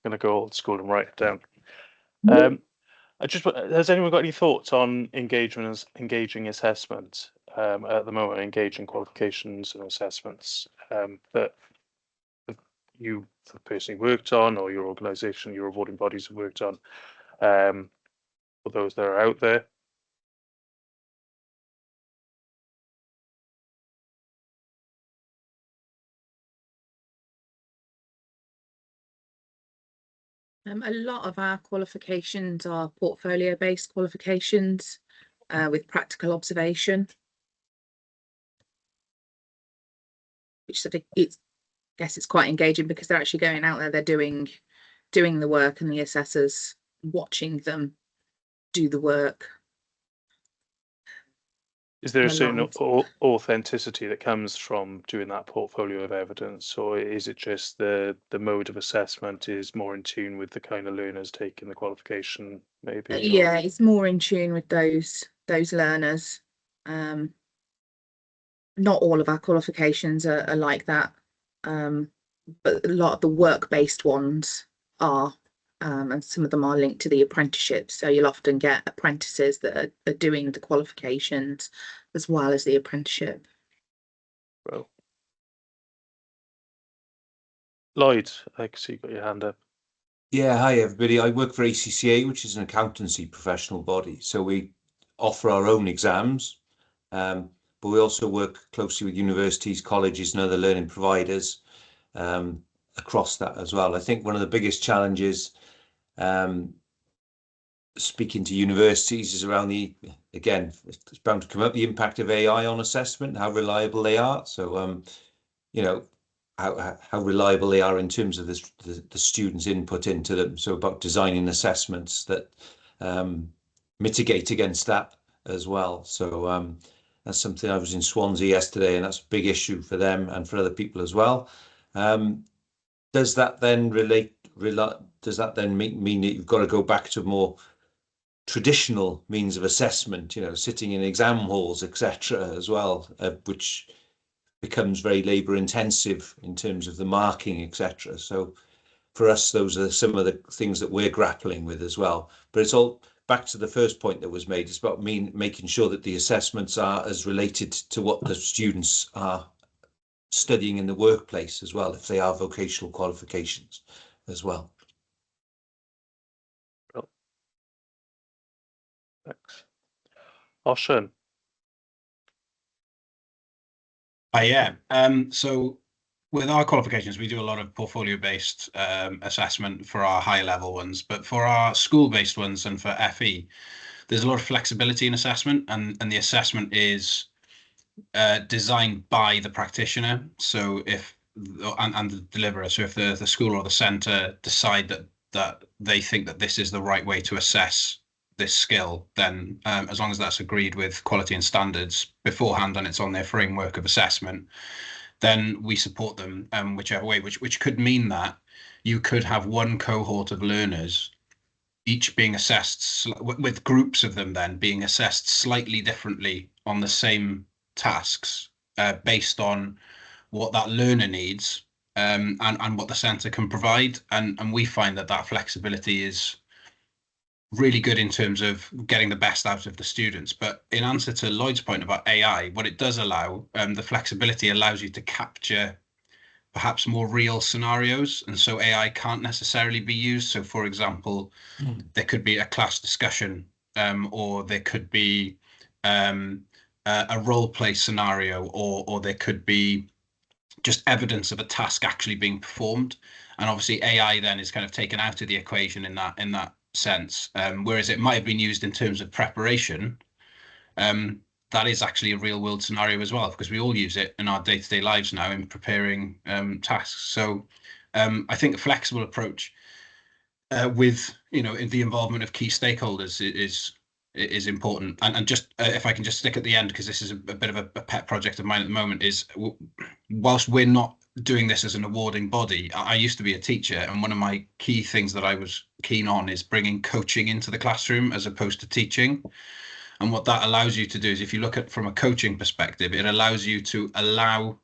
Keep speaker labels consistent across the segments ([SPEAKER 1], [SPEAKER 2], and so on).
[SPEAKER 1] going to go old school and write it down. Has anyone got any thoughts on engaging assessment at the moment, engaging qualifications and assessments that you have personally worked on, or your organisation, your awarding bodies have worked on, for those that are out there?
[SPEAKER 2] A lot of our qualifications are portfolio-based qualifications with practical observation, which I guess it's quite engaging because they're actually going out there, they're doing the work, and the assessors watching them do the work.
[SPEAKER 1] Is there a certain authenticity that comes from doing that portfolio of evidence, or is it just the mode of assessment is more in tune with the kind of learners taking the qualification, maybe?
[SPEAKER 2] Yeah, it's more in tune with those learners. Not all of our qualifications are like that, but a lot of the work-based ones are, and some of them are linked to the apprenticeships. So you'll often get apprentices that are doing the qualifications as well as the apprenticeship.
[SPEAKER 1] Well, Lloyd, I can see you got your hand up.
[SPEAKER 3] Yeah, hi everybody. I work for ACCA, which is an accountancy professional body. So we offer our own exams, but we also work closely with universities, colleges, and other learning providers across that as well. I think one of the biggest challenges speaking to universities is around again, it's bound to come up, the impact of AI on assessment, how reliable they are. So, you know, how reliable they are in terms of the students' input into them. So about designing assessments that mitigate against that as well. So that's something. I was in Swansea yesterday, and that's a big issue for them and for other people as well. Does that then does that then mean that you've got to go back to more traditional means of assessment, sitting in exam halls, etc., as well, which becomes very labour intensive in terms of the marking, etc. So for us, those are some of the things that we're grappling with as well. But it's all back to the first point that was made. It's about making sure that the assessments are as related to what the students are studying in the workplace as well, if they are vocational qualifications as well.
[SPEAKER 1] Thanks. Oshan.
[SPEAKER 4] Yeah. So with our qualifications, we do a lot of portfolio-based assessment for our higher level ones, but for our school-based ones and for FE, there's a lot of flexibility in assessment, and the assessment is designed by the practitioner. So and the deliverer. So if the school or the centre decide that they think that this is the right way to assess this skill, then as long as that's agreed with quality and standards beforehand and it's on their framework of assessment, then we support them whichever way, which could mean that you could have one cohort of learners each being assessed with groups of them then being assessed slightly differently on the same tasks based on what that learner needs and what the centre can provide. And we find that flexibility is really good in terms of getting the best out of the students. But in answer to Lloyd's point about AI, what it does allow, the flexibility allows you to capture perhaps more real scenarios, and so AI can't necessarily be used. So for example, there could be a class discussion, or there could be a role play scenario, or there could be just evidence of a task actually being performed. And obviously AI then is kind of taken out of the equation in that sense, whereas it might have been used in terms of preparation. That is actually a real world scenario as well, because we all use it in our day-to-day lives now in preparing tasks. So I think a flexible approach with in the involvement of key stakeholders is important. And just if I can just stick at the end, because this is a bit of a pet project of mine at the moment, is whilst we're not doing this as an awarding body, I used to be a teacher, and one of my key things that I was keen on is bringing coaching into the classroom as opposed to teaching. And what that allows you to do is, if you look at from a coaching perspective, it allows you to allow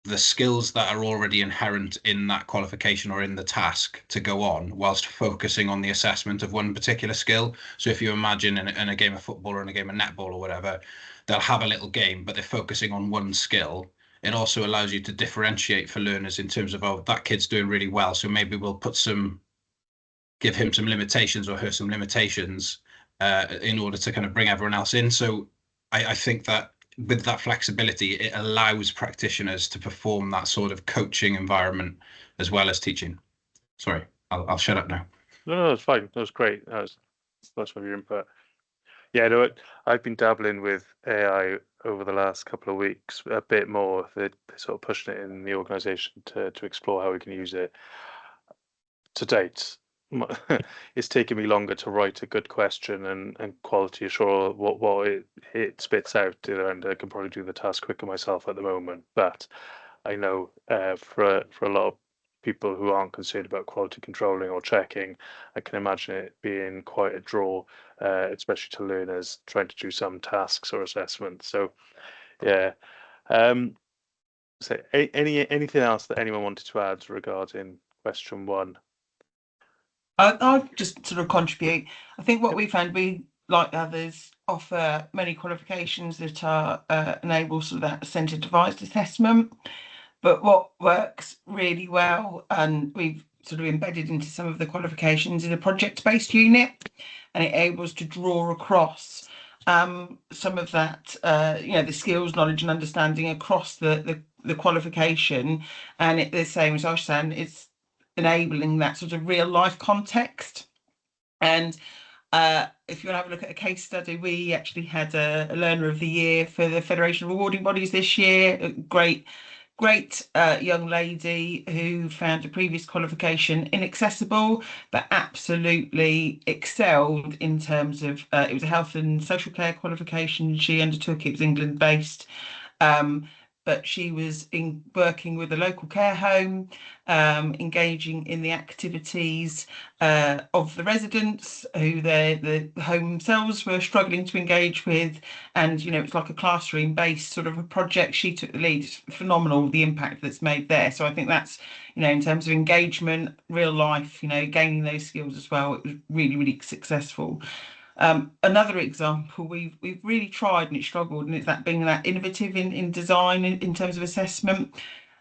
[SPEAKER 4] the skills that are already inherent in that qualification or in the task to go on, whilst focusing on the assessment of one particular skill. So if you imagine in a game of football or in a game of netball or whatever, they'll have a little game, but they're focusing on one skill. It also allows you to differentiate for learners in terms of, oh, that kid's doing really well, so maybe we'll give him some limitations or her some limitations in order to kind of bring everyone else in. So I think that with that flexibility, it allows practitioners to perform that sort of coaching environment as well as teaching. Sorry, I'll shut up now.
[SPEAKER 1] No, that's fine. That was great. That's some of your input. Yeah, no, I've been dabbling with AI over the last couple of weeks a bit more. They're sort of pushing it in the organisation to explore how we can use it. To date, it's taken me longer to write a good question and quality assure what it spits out the other end. I can probably do the task quicker myself at the moment, but I know for a lot of people who aren't concerned about quality controlling or checking, I can imagine it being quite a draw, especially to learners trying to do some tasks or assessments. So yeah. So anything else that anyone wanted to add regarding question 1?
[SPEAKER 5] I'll just sort of contribute. I think what we found, we, like others, offer many qualifications that are enable sort of that centre devised assessment. But what works really well, and we've sort of embedded into some of the qualifications, is a project-based unit, and it enables to draw across some of that, the skills, knowledge, and understanding across the qualification. And the same as I was saying, it's enabling that sort of real life context. And if you want to have a look at a case study, we actually had a learner of the year for the Federation of Awarding Bodies this year. A great young lady who found a previous qualification inaccessible, but absolutely excelled in terms of it was a health and social care qualification she undertook. It was England based. But she was working with a local care home, engaging in the activities of the residents who the home themselves were struggling to engage with. And, it's like a classroom-based sort of a project. She took the lead. It's phenomenal, the impact that's made there. So I think that's, in terms of engagement, real life, gaining those skills as well, it was really, really successful. Another example, we've really tried and it struggled, and it's that being that innovative in design in terms of assessment.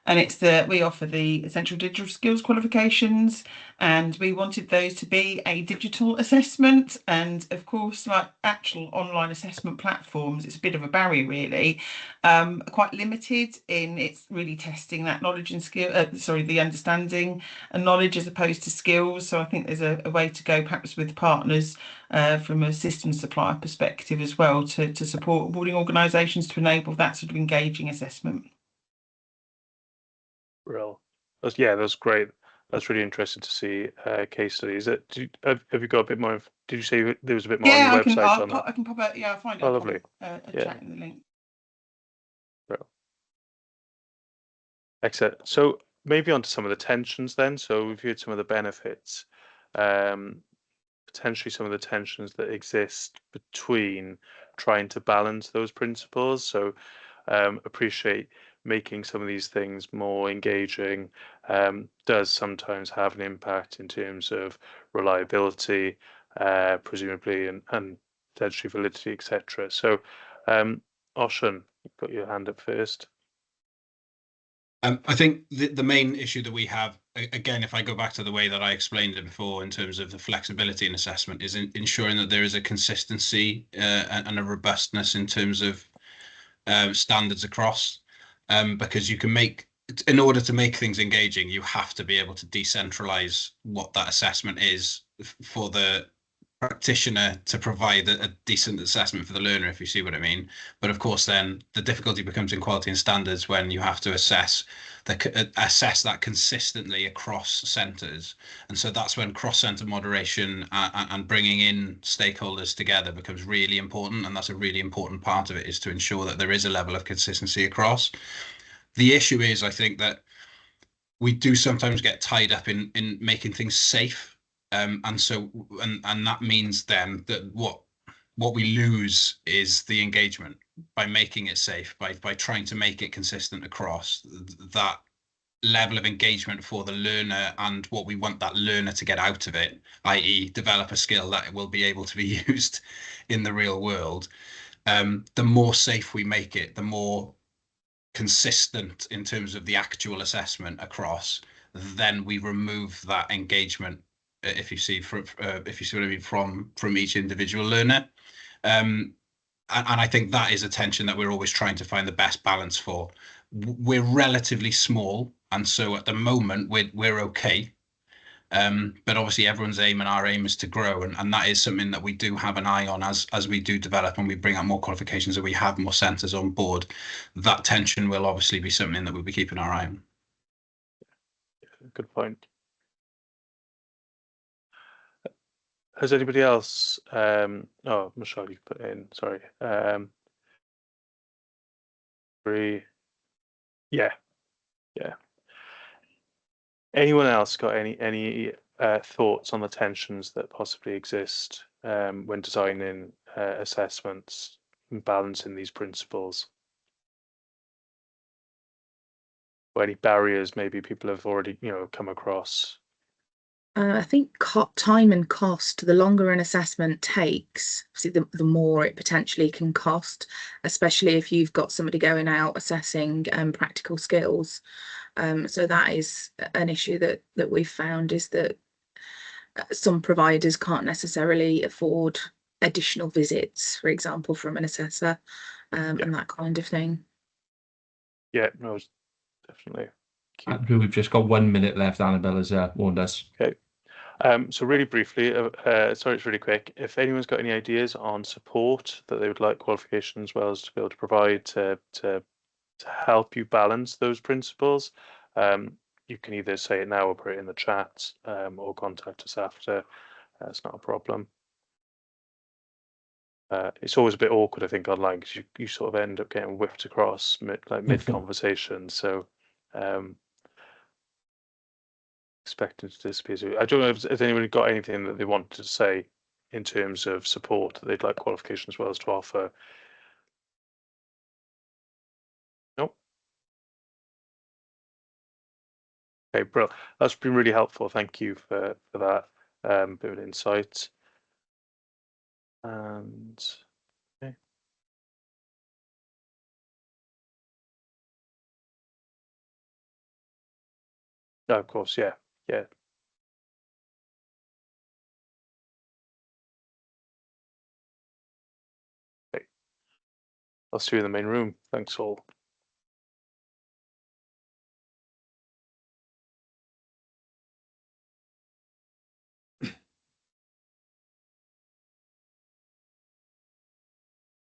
[SPEAKER 5] And it's we offer the essential digital skills qualifications, and we wanted those to be a digital assessment. And of course, like actual online assessment platforms, it's a bit of a barrier really, quite limited in it's really testing that knowledge and skill, the understanding and knowledge as opposed to skills. So I think there's a way to go perhaps with partners from a systems supplier perspective as well to support awarding organisations to enable that sort of engaging assessment.
[SPEAKER 1] Real. That's great. That's really interesting to see case studies. Have you got a bit more? Did you say there was a bit more on your website on that?
[SPEAKER 5] I can pop out. Yeah, I'll find it.
[SPEAKER 1] Oh, lovely.
[SPEAKER 5] A chat in the link.
[SPEAKER 1] Real. Excellent. So maybe onto some of the tensions then. So we've heard some of the benefits, potentially some of the tensions that exist between trying to balance those principles. So appreciate making some of these things more engaging does sometimes have an impact in terms of reliability, presumably, and potentially validity, etc. So, Oshan, you've got your hand up first.
[SPEAKER 4] I think the main issue that we have, again, if I go back to the way that I explained it before in terms of the flexibility in assessment, is ensuring that there is a consistency and a robustness in terms of standards across. Because you can in order to make things engaging, you have to be able to decentralize what that assessment is for the practitioner to provide a decent assessment for the learner, if you see what I mean. But of course, then the difficulty becomes in quality and standards when you have to assess that consistently across centres. And so that's when cross-centre moderation and bringing in stakeholders together becomes really important. And that's a really important part of it, is to ensure that there is a level of consistency across. The issue is, I think, that we do sometimes get tied up in making things safe. And that means then that what we lose is the engagement. making it safe, by trying to make it consistent across, that level of engagement for the learner and what we want that learner to get out of it, i.e. develop a skill that will be able to be used in the real world, the more safe we make it, the more consistent in terms of the actual assessment across, then we remove that engagement, if you see what I mean, from each individual learner. And I think that is a tension that we're always trying to find the best balance for. We're relatively small, and so at the moment we're okay. But obviously everyone's aim and our aim is to grow, and that is something that we do have an eye on as we do develop and we bring out more qualifications and we have more centres on board. That tension will obviously be something that we'll be keeping our eye on.
[SPEAKER 1] Good point. Has anybody else? Oh, Michelle, you put it in. Sorry. Yeah. Anyone else got any thoughts on the tensions that possibly exist when designing assessments and balancing these principles? Or any barriers maybe people have already, come across?
[SPEAKER 2] I think time and cost, the longer an assessment takes, obviously the more it potentially can cost, especially if you've got somebody going out assessing practical skills. So that is an issue that we've found, is that some providers can't necessarily afford additional visits, for example, from an assessor, and that kind of thing.
[SPEAKER 1] Yeah, no, definitely.
[SPEAKER 6] Andrew, we've just got 1 minute left. Annabelle has warned us.
[SPEAKER 1] Okay. So really briefly, sorry, it's really quick. If anyone's got any ideas on support that they would like Qualifications Wales to be able to provide to help you balance those principles, you can either say it now or put it in the chat, or contact us after. It's not a problem. It's always a bit awkward, I think, online, because you sort of end up getting whipped across mid conversation. So expecting to disappear. I don't know if has anyone got anything that they wanted to say in terms of support that they'd like Qualifications Wales to offer. Nope. Okay, bro, that's been really helpful. Thank you for that bit of insight. And okay. No, of course, yeah. Okay. I'll see you in the main room. Thanks all.